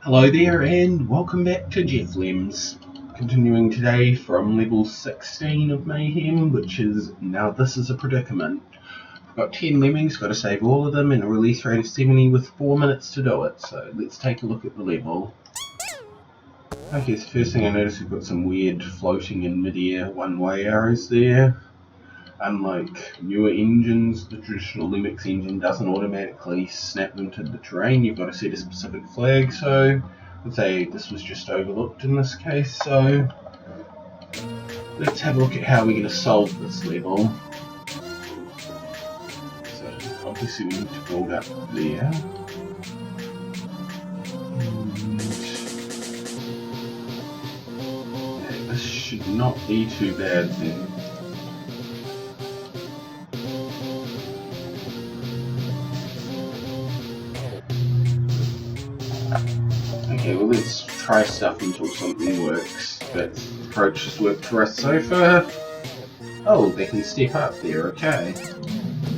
Hello there and welcome back to GeoffLems. Continuing today from level 16 of Mayhem, which is now this is a predicament. I've got 10 lemmings, got to save all of them and a release rate of 70 with 4 minutes to do it, so let's take a look at the level. Okay, so first thing I notice we've got some weird floating in mid-air one-way arrows there. Unlike newer engines, the traditional Lemix engine doesn't automatically snap them to the terrain. You've got to set a specific flag, so I'd say this was just overlooked in this case. So let's have a look at how we're going to solve this level. So obviously we need to build up there. And this should not be too bad then. Okay, well let's try stuff until something works. That approach has worked for us so far. Oh, they can step up there, okay.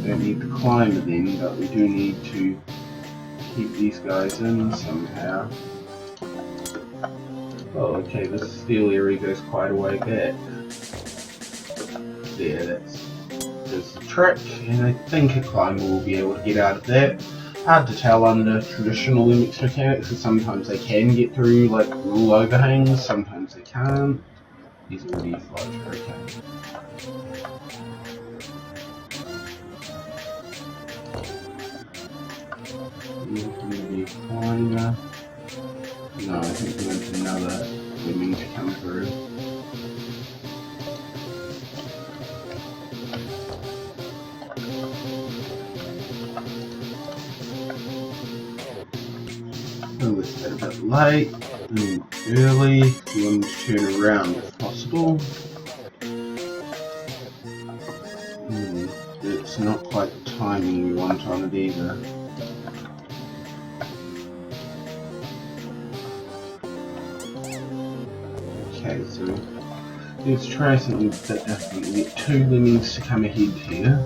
We don't need the climber then, but we do need to keep these guys in somehow. Oh, okay, this steel area goes quite a way back. There, there's the trick, and I think a climber will be able to get out of that. Hard to tell under traditional Lemix mechanics, because sometimes they can get through like rule overhangs, sometimes they can't. He's already a floater, okay. Maybe a climber. No, I think we want another lemming to come through. Oh, it's a bit late, early, we want to turn around if possible. It's not quite the timing we want on it either. Okay, so let's try something a bit different. We get 2 lemmings to come ahead here.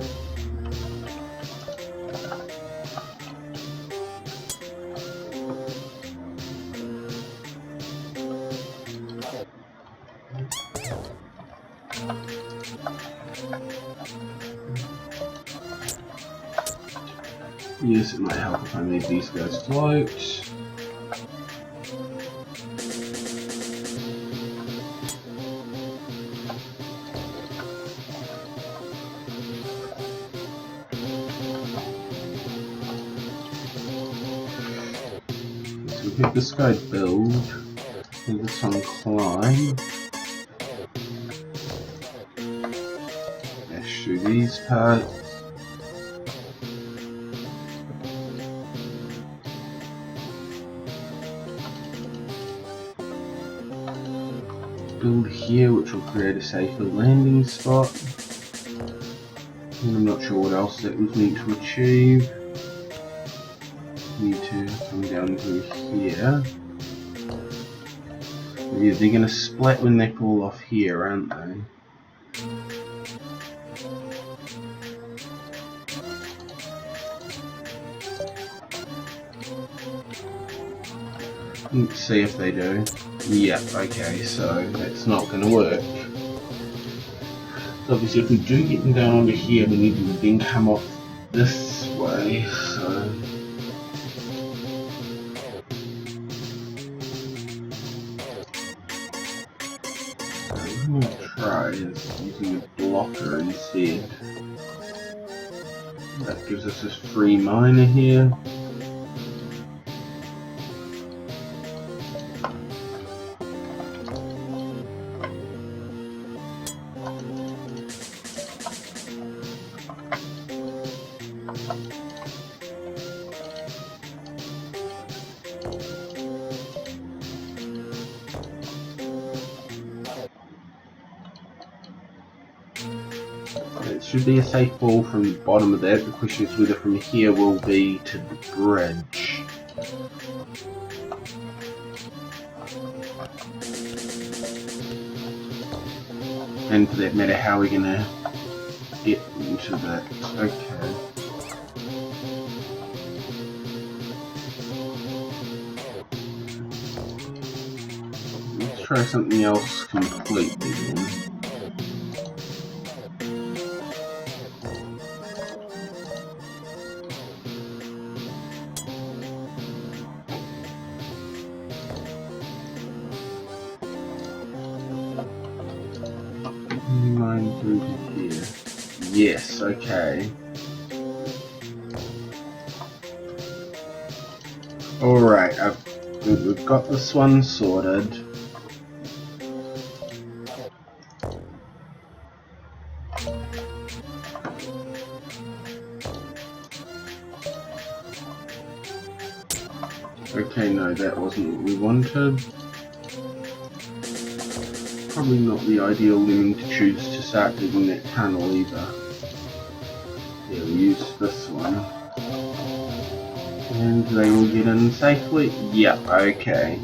Yes, it might help if I made these guys float. So we have this guy build, and this one climb. Dash through these parts. Build here, which will create a safer landing spot. And I'm not sure what else that was meant to achieve. Need to come down through here. Yeah, they're gonna split when they fall off here, aren't they? Let's see if they do. Yep, okay, so that's not going to work. So obviously if we do get them down over here, we need to then come off this way, so... what I'm going to try is using a blocker instead. That gives us this free miner here. It should be a safe fall from the bottom of that. The question is whether from here will be to the bridge. And for that matter, how we're going to get into that. Okay. try something else completely then. Line through to here. Yes, okay. Alright, we've got this one sorted. Okay, no, that wasn't what we wanted. Probably not the ideal lemming to choose to start digging that tunnel either. Yeah, we'll use this one. And they will get in safely? Yep, okay.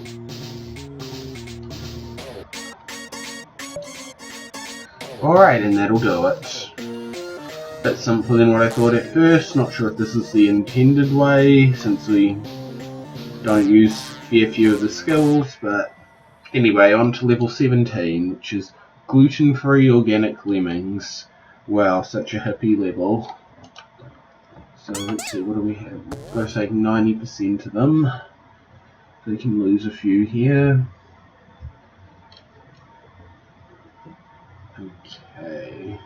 Alright, and that'll do it. Bit simpler than what I thought at first. Not sure if this is the intended way, since we don't use fair few of the skills, but anyway, on to level 17, which is gluten-free organic lemmings. Wow, such a hippie level. So let's see, what do we have? We've got to take 90% of them. So we can lose a few here. Okay.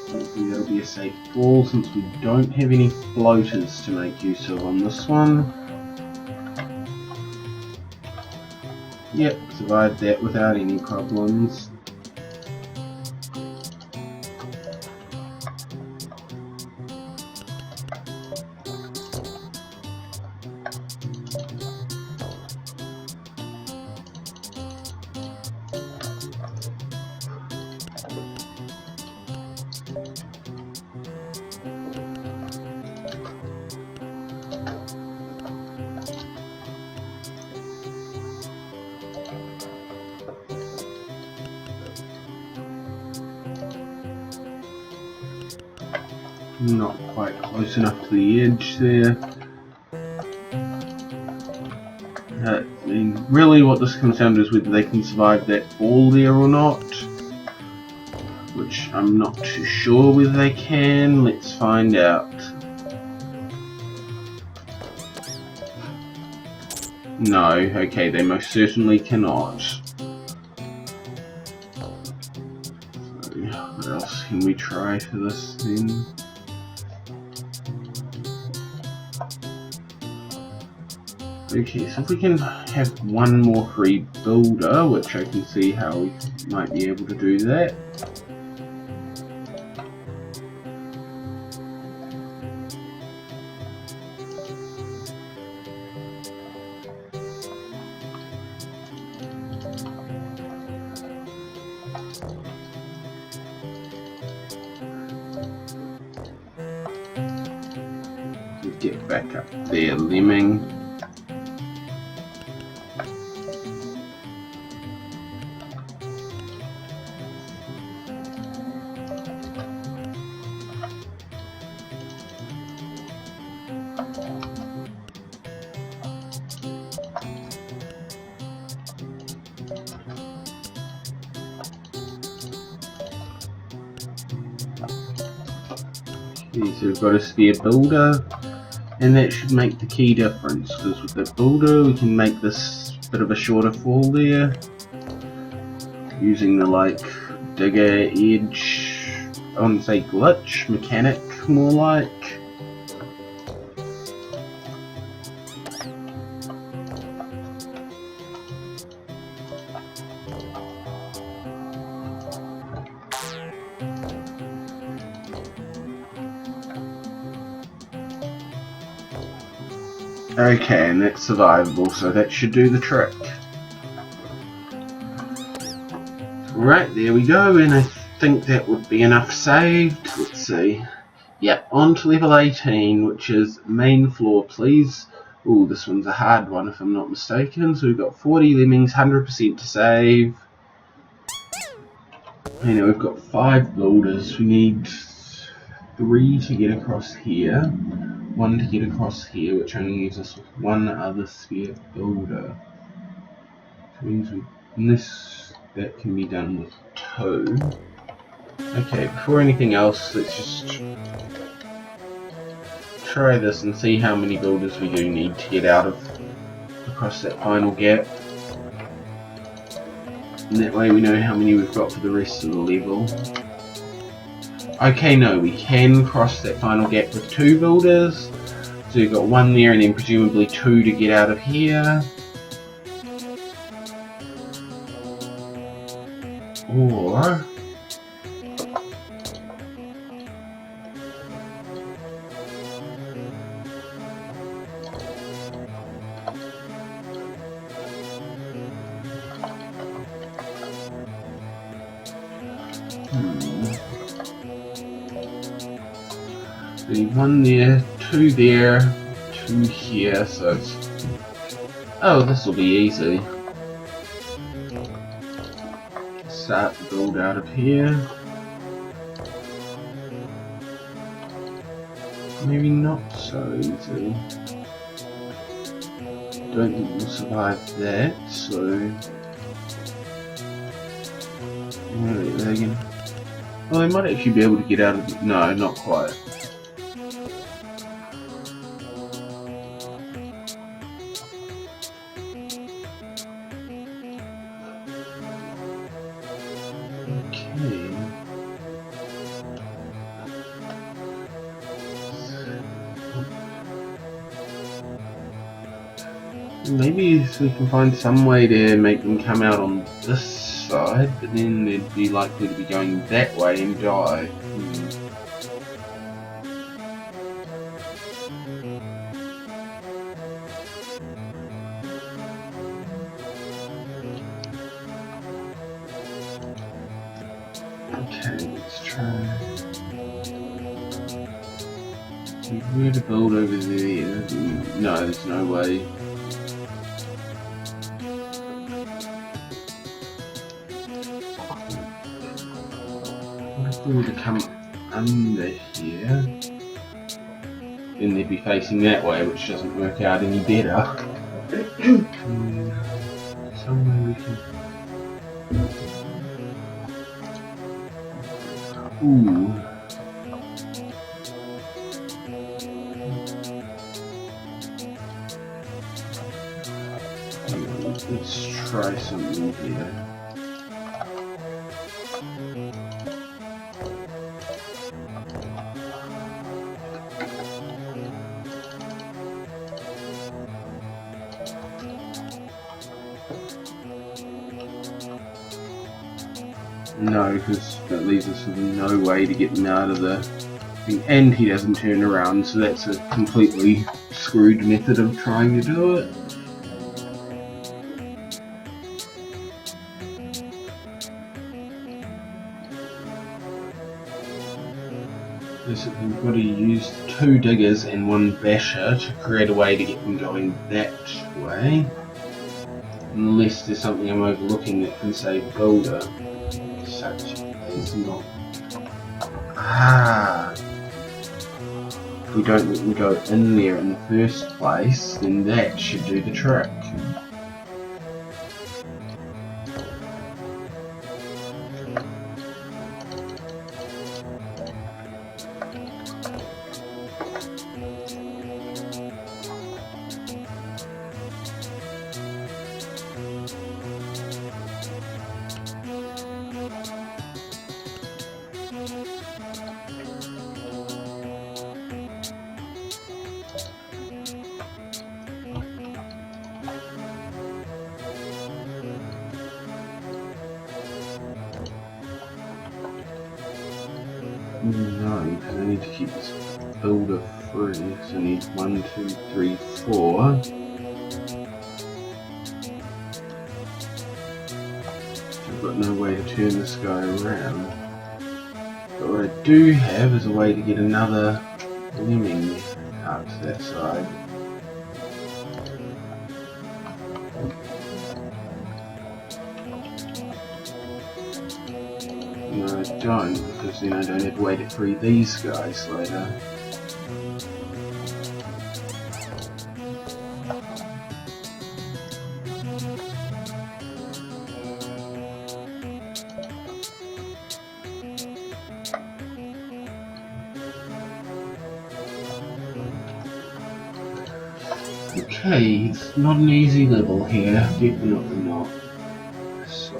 Hopefully that'll be a safe fall since we don't have any floaters to make use of on this one. Yep, survived that without any problems. Not quite close enough to the edge there. I mean, really what this comes down to is whether they can survive that fall there or not. Which I'm not too sure whether they can. Let's find out. No, okay, they most certainly cannot. So, what else can we try for this then? Okay, so if we can have one more free builder, which I can see how we might be able to do that. Get back up there, lemming. Okay, so we've got a spare builder. And that should make the key difference, because with the builder we can make this bit of a shorter fall there. Using the digger edge, I wouldn't say glitch, mechanic more like. Okay, and that's survivable, so that should do the trick. Right, there we go, and I think that would be enough saved. Let's see. Yep, on to level 18, which is main floor, please. Ooh, this one's a hard one if I'm not mistaken. So we've got 40 lemmings, 100% to save. You know, we've got 5 builders. We need 3 to get across here, 1 to get across here, which only leaves us with 1 other spare builder. Which means that can be done with 2. Okay, before anything else, let's just try this and see how many builders we do need to get out of across that final gap. And that way we know how many we've got for the rest of the level. Okay, no, we can cross that final gap with 2 builders. So we've got 1 there and then presumably 2 to get out of here. Or the 1 there, 2 there, 2 here, so it's... Oh, this will be easy. Start the build out of here. Maybe not so easy. Don't think we'll survive that, so... Well, they might actually be able to get out of it. No, not quite. Okay. Maybe if we can find some way to make them come out on this side, but then they'd be likely to be going that way and die. Okay, let's try. Where to build over there? No, there's no way. If we were to come under here, then they'd be facing that way, which doesn't work out any better. Somewhere we can... Ooh. Let's try something here. No, because that leaves us with no way to get them out of the thing, and he doesn't turn around, so that's a completely screwed method of trying to do it. Basically, we've got to use 2 diggers and 1 basher to create a way to get them going that way. Unless there's something I'm overlooking that can save builder. Such as not. If we don't let them go in there in the first place, then that should do the trick. No, because I need to keep this builder free, so I need 1, 2, 3, 4. I've got no way to turn this guy around. But what I do have is a way to get another lemming out to that side. No, I don't, because then I don't have to wait to free these guys later. Okay, it's not an easy level here, definitely not. So.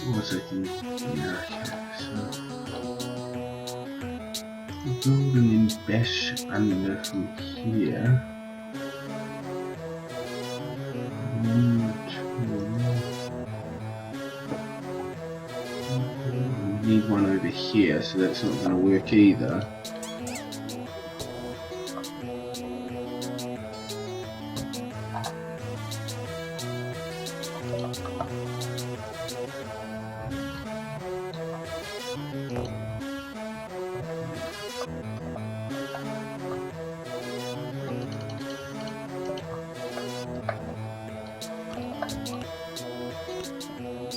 What was I thinking here? Okay, so build and then bash under from here. 1, 2. We need one over here, so that's not going to work either.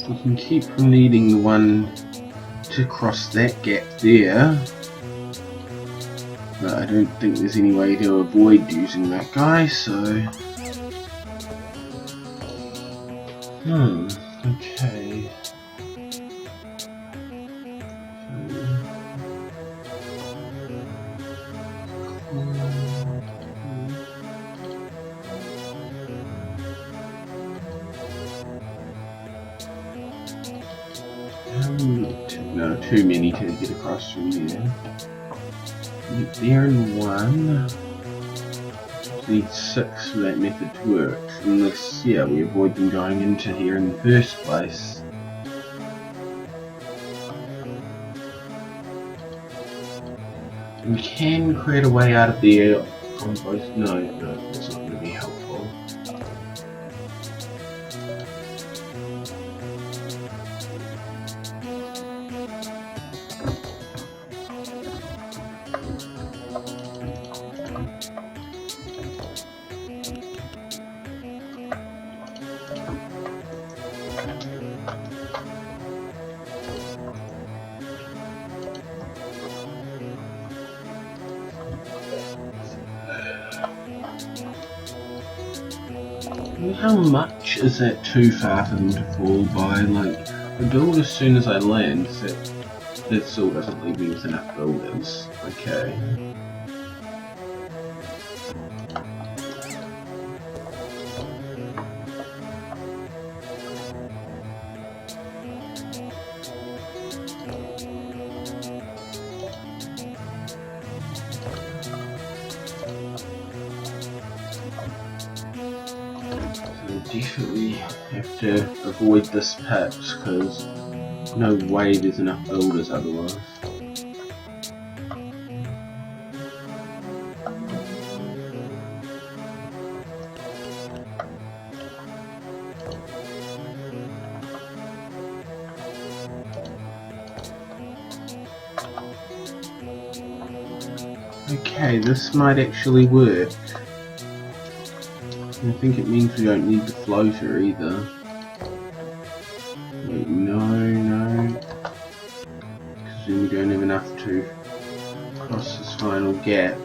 We can keep from needing the one to cross that gap there, but I don't think there's any way to avoid using that guy, so... okay. No, too many to get across from there. Get there in 1. Need 6 for that method to work. Unless, yeah, we avoid them going into here in the first place. We can create a way out of there on both. No, that's not going to be helpful. How much is that too far for them to fall by? Like, I build as soon as I land, that still doesn't leave me with enough builders. Okay. Definitely have to avoid this pit because no way there's enough builders otherwise. Okay, this might actually work. I think it means we don't need the floater either. Wait, no. Because then we don't have enough to cross this final gap.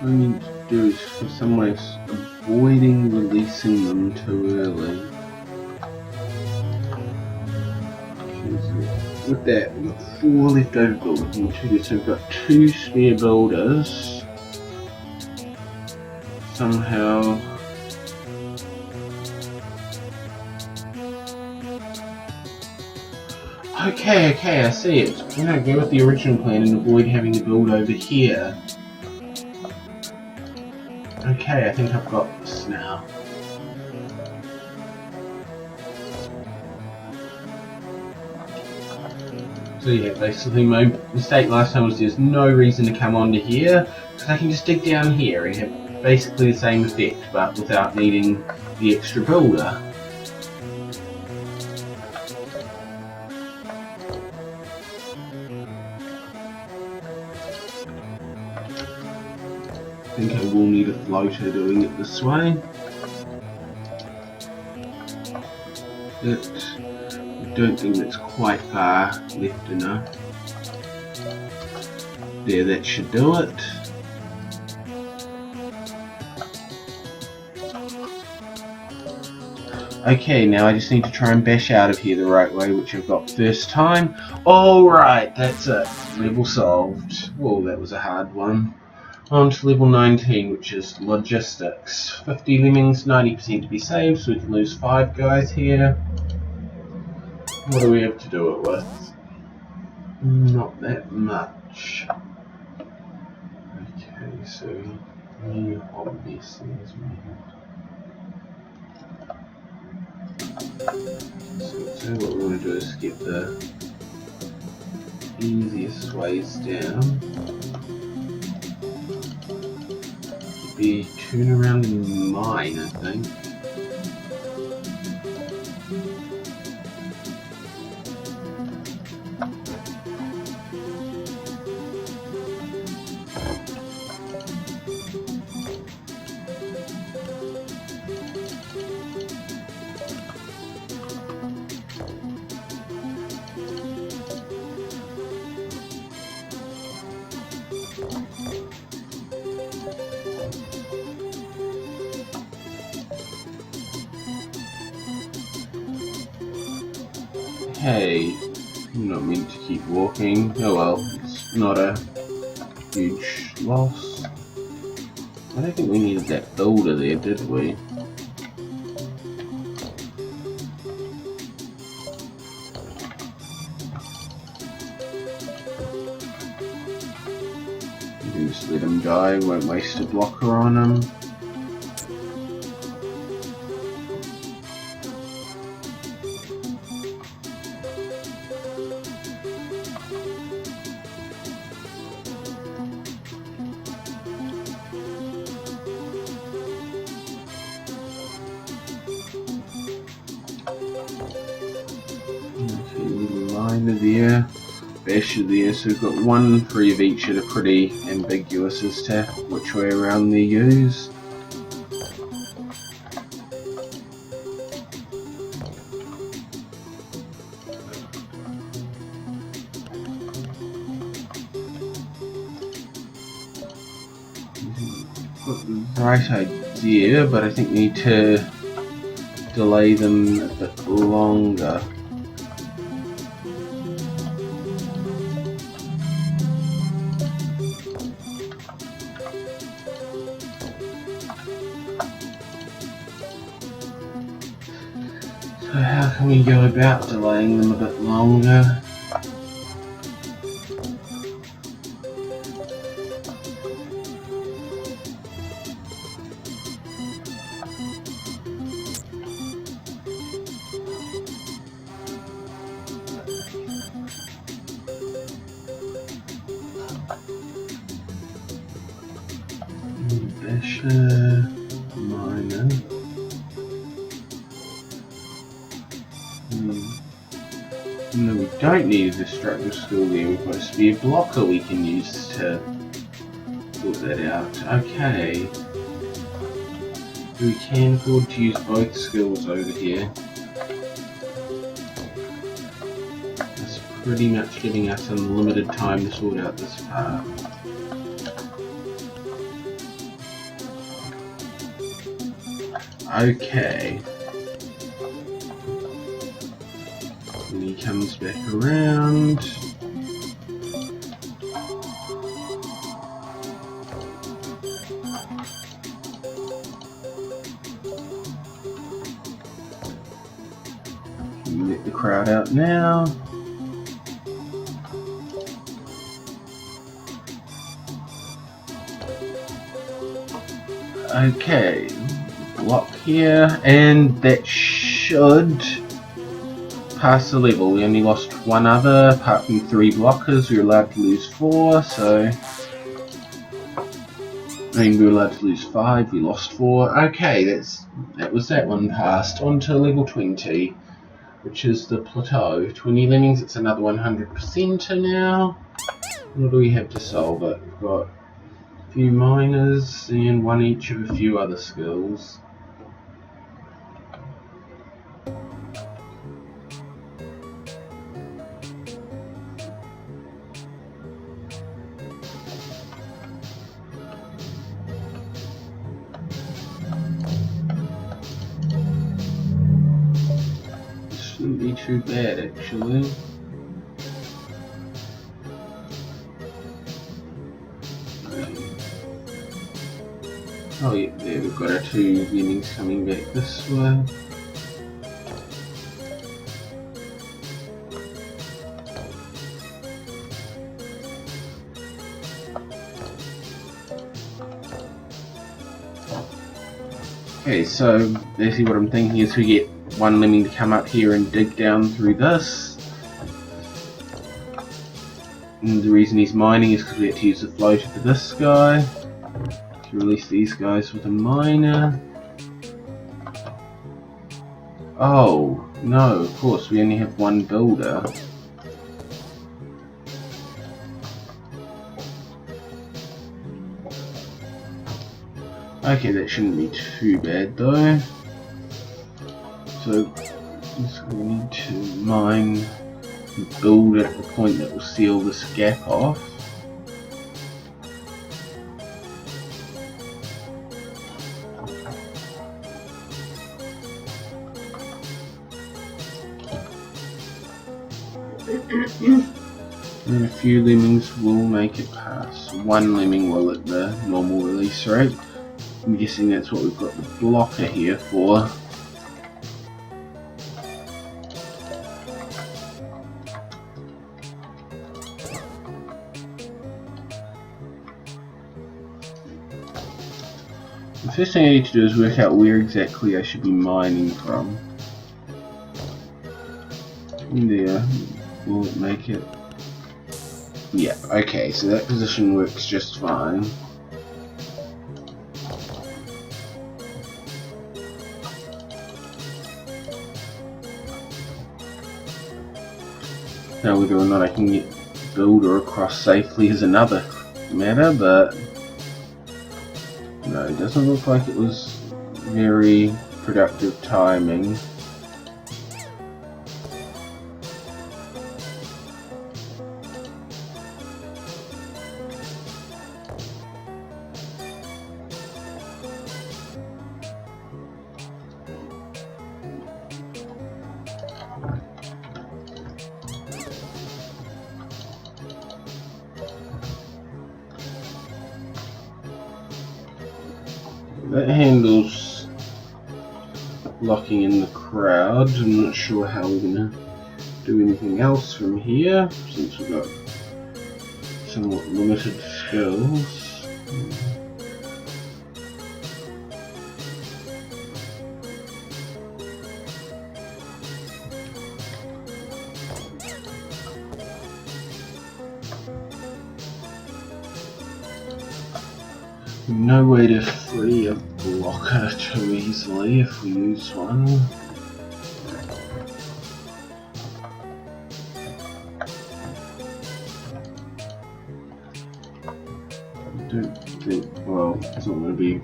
what I need to do is for some ways avoiding releasing them too early. With that, we've got 4 leftover builders, so we've got 2 spare builders. Somehow Okay, I see it. Go with the original plan and avoid having to build over here. Okay, I think I've got this now. So yeah, basically my mistake last time was there's no reason to come onto here, because I can just dig down here and have basically the same effect, but without needing the extra builder. I think I will need a floater doing it this way. But I don't think that's quite far left enough. There, that should do it. Okay, now I just need to try and bash out of here the right way, which I've got first time. Alright, that's it. Level solved. Whoa, that was a hard one. On to level 19, which is logistics. 50 lemmings, 90% to be saved, so we can lose 5 guys here. What do we have to do it with? Not that much. Okay, so new hobbies. So what we want to do is get the easiest ways down. Be turn around in mine, I think. Hey, I'm not meant to keep walking. Oh well, it's not a huge loss. I don't think we needed that builder there, did we? You can just let him die, won't waste a blocker on him. Miner there, Basher there, so we've got 1 free of each that are pretty ambiguous as to which way around they're used. Got the right idea, but I think we need to delay them a bit longer. So how can we go about delaying them a bit longer? Basher, miner. No, we don't need a destructive skill there. We've got a spare blocker we can use to sort that out. Okay. We can afford to use both skills over here. That's pretty much giving us unlimited time to sort out this part. Okay. And he comes back around. Let the crowd out now. Okay, block here, and that should pass the level. We only lost one other, apart from 3 blockers. We were allowed to lose 4, so we were allowed to lose 5. We lost 4. Okay, that was that one passed. On to level 20, which is the plateau. 20 lemmings. It's another 100%er now. What do we have to solve it? We've got a few miners and one each of a few other skills. Shouldn't be too bad actually. Oh yeah, there we've got our 2 lemmings coming back this way. Okay, so basically what I'm thinking is we get one lemming to come up here and dig down through this. And the reason he's mining is because we have to use the floater for this guy. To release these guys with a miner. Oh, no, of course, we only have one builder. Okay, that shouldn't be too bad though. So, we need to mine and build at the point that will seal this gap off. And a few lemmings will make it past. One lemming will at the normal release rate. I'm guessing that's what we've got the blocker here for. The first thing I need to do is work out where exactly I should be mining from. There. Will it make it? Yeah, okay, so that position works just fine. Now whether or not I can get builder across safely is another matter, but no, it doesn't look like it was very productive timing. That handles locking in the crowd. I'm not sure how we're going to do anything else from here, since we've got somewhat limited skills. No way to free a blocker too easily if we use one. I don't think, well, it's not going to be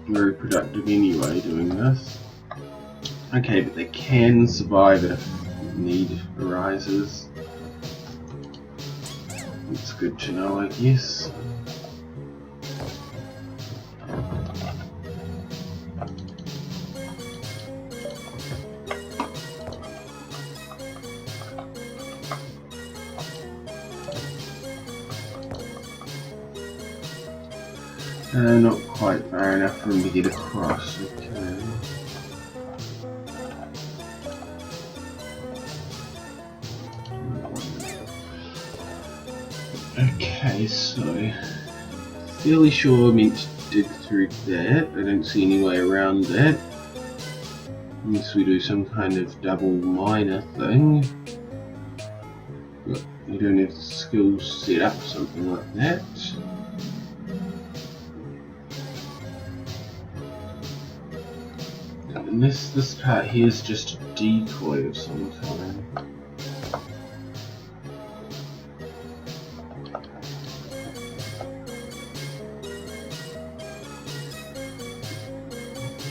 very productive anyway doing this. Okay, but they can survive if need arises. It's good to know, I guess. Not quite far enough for him to get across. Okay. Okay, so fairly sure I meant to dig through that. I don't see any way around that. Unless we do some kind of double miner thing. But we don't have the skills set up something like that. And this part here is just a decoy of some kind.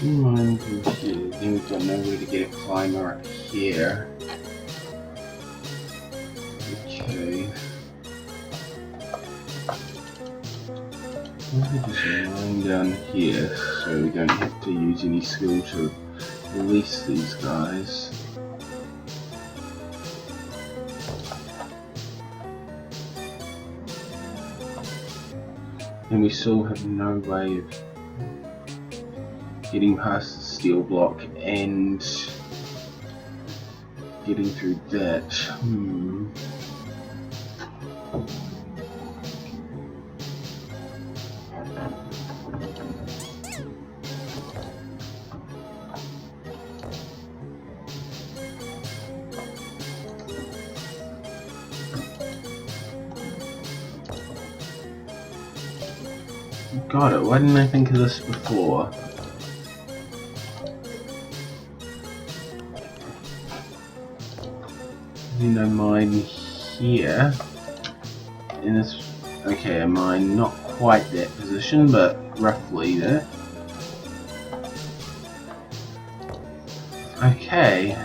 Mine through here. Then we've got nowhere to get a climber up here. Okay. Maybe just mine down here so we don't have to use any skill to release these guys. And we still have no way of getting past the steel block and getting through that. Got it. Why didn't I think of this before? Then I mine here, and this, okay, I mine not quite that position, but roughly that. Okay,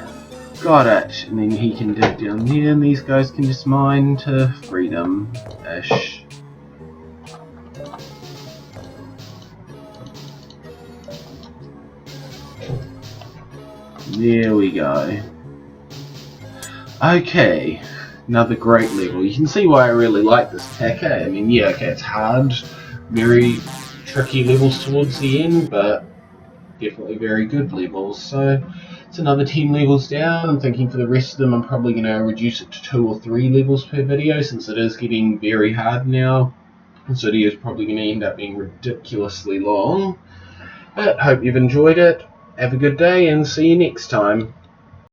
got it. And then he can dig down there, and these guys can just mine to freedom-ish. There we go. Okay, another great level. You can see why I really like this pack. I mean, yeah, okay, it's hard, very tricky levels towards the end, but definitely very good levels. So it's another 10 levels down. I'm thinking for the rest of them I'm probably going to reduce it to 2 or 3 levels per video, since it is getting very hard now. This video is probably going to end up being ridiculously long. But hope you've enjoyed it. Have a good day and see you next time.